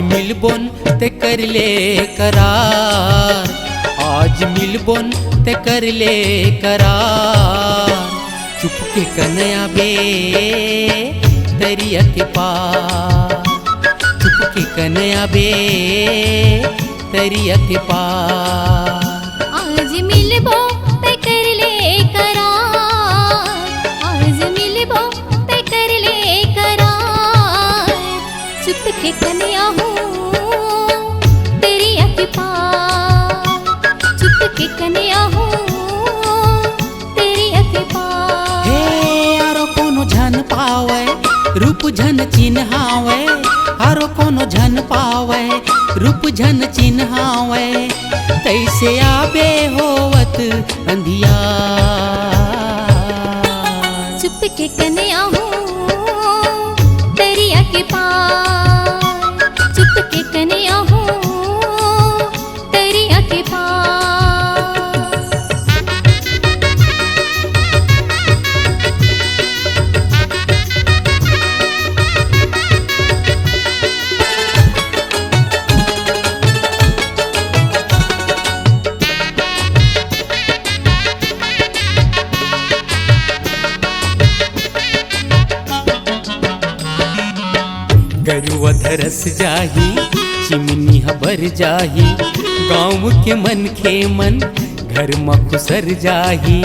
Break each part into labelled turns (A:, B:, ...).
A: मिलबोन ते कर ले करार, आज मिलबोन ते कर ले करार। चुपके कन्या बे दरिया के पार, चुपके कन्या बे दरिया के पार।
B: आज मिलबो ते कर ले करार, आज मिलबो ते कर ले करार। चुपके कन्या हूँ दरिया के पार, चुपके कन्या हूँ दरिया के पार।
A: हे आरो कोनो झन पावे रूप झन चिन्हावे, आरो कोनो झन पावे रूप झन चिन्हावे। तैसे आबे होवत अंधिया,
B: चुपके कन्या हूँ दरिया के पार, चुपके कन्या हूँ दरिया के पार।
A: गरुआ धरस जाही चिमनी हबर जाही, गाँव के मन खे मन घर में खुसर जाही।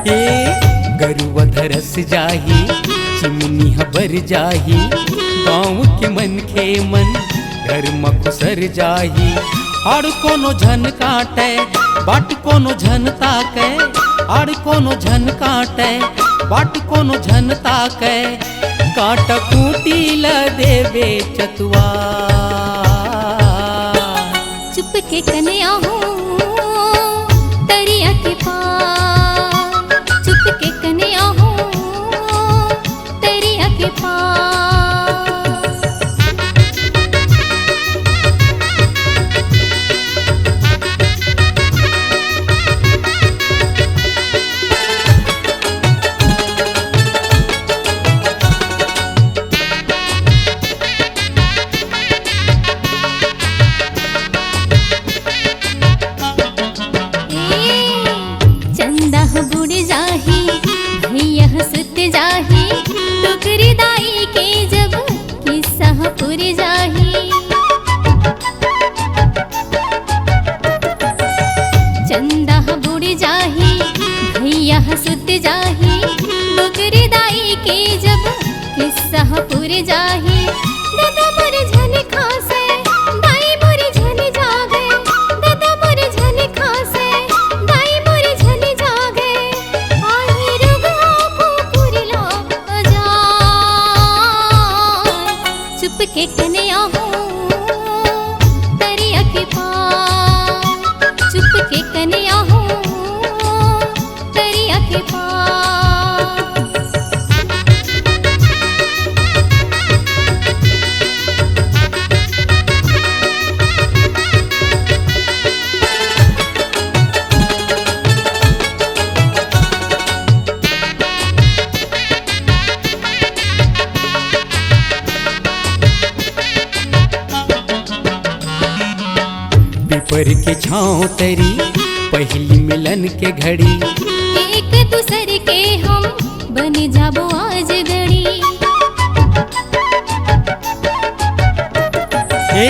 A: ए गरुआ धरस जाही चिमनी हबर जाही, गाँव के मन खे मन घर में खुसर जाही। और कोनो झन काटे बाट कोनो झन ताके, और कोनो झन काटे बाट कोनो झन ताके। काट कूटी ल देवे चतुआ,
B: चुपके कन्या हूँ दरिया के पार, चुपके कन्या हूँ दरिया के पार। चंदा बुड़ जाही भैया सुत जाही, टोकरी दाई के जब किस्सा पुर जाही। चंदा बुड़ जाही भैया सुत जाही, टोकरी दाई के जब किस्सा पुर जाही। दादा मोर झन खासे दाई मोर झन जागे, दादा मोर झन खासे दाई मोर झन जागे। आही रुगा को पुरला जा, चुपके कन्या हूँ दरिया के पार, चुपके कन्या हूँ दरिया के पार।
A: पिपर के छाँव तरी पहली मिलन के घड़ी,
B: एक दूसरे के हम बन जाबो आज घड़ी।
A: ए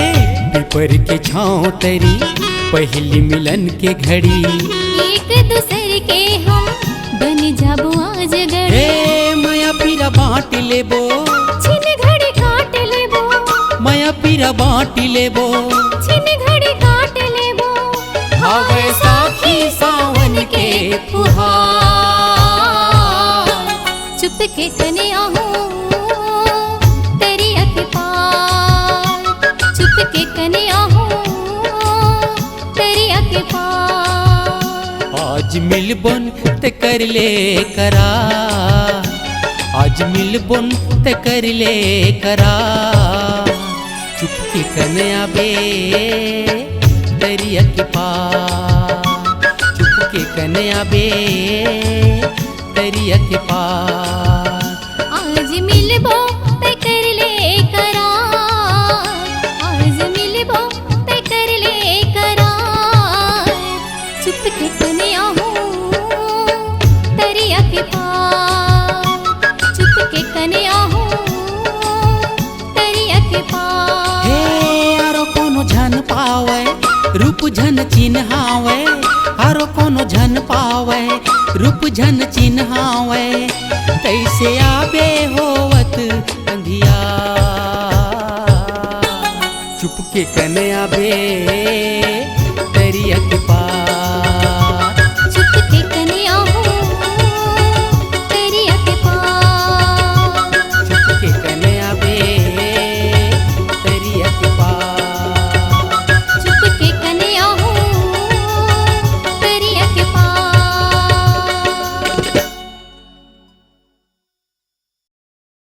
A: पिपर के छाँव तरी पहली मिलन के घड़ी,
B: एक दूसरे के हम बन जाबो आज घड़ी।
A: ए माया पीरा बाँट लेबो,
B: छिन घड़ी काट लेबो,
A: माया पीरा बाँट लेबो।
B: छिन घड़ी काट लेबो,
A: हवे साखी सावन के फुहार।
B: चुपके कन्या हूँ दरिया के पार, चुपके कन्या हूँ दरिया के पार।
A: आज मिलबोन ते कर ले करार, आज मिलबोन ते कर ले करार। चुपके कन्या बे दरिया के पार, चुपके कन्या बे दरिया के पार।
B: आज मिलबो चुपके कन्या हूँ दरिया के पार, चुपके कन्या हूँ दरिया के पार।
A: हे आरो कोनो झन पावे रूप झन चिन्हावे, आरो कोनो झन पावे रूप झन चिन्हावे, कैसे आबे होवत अंधिया। चुपके कने आबे दरिया के पार।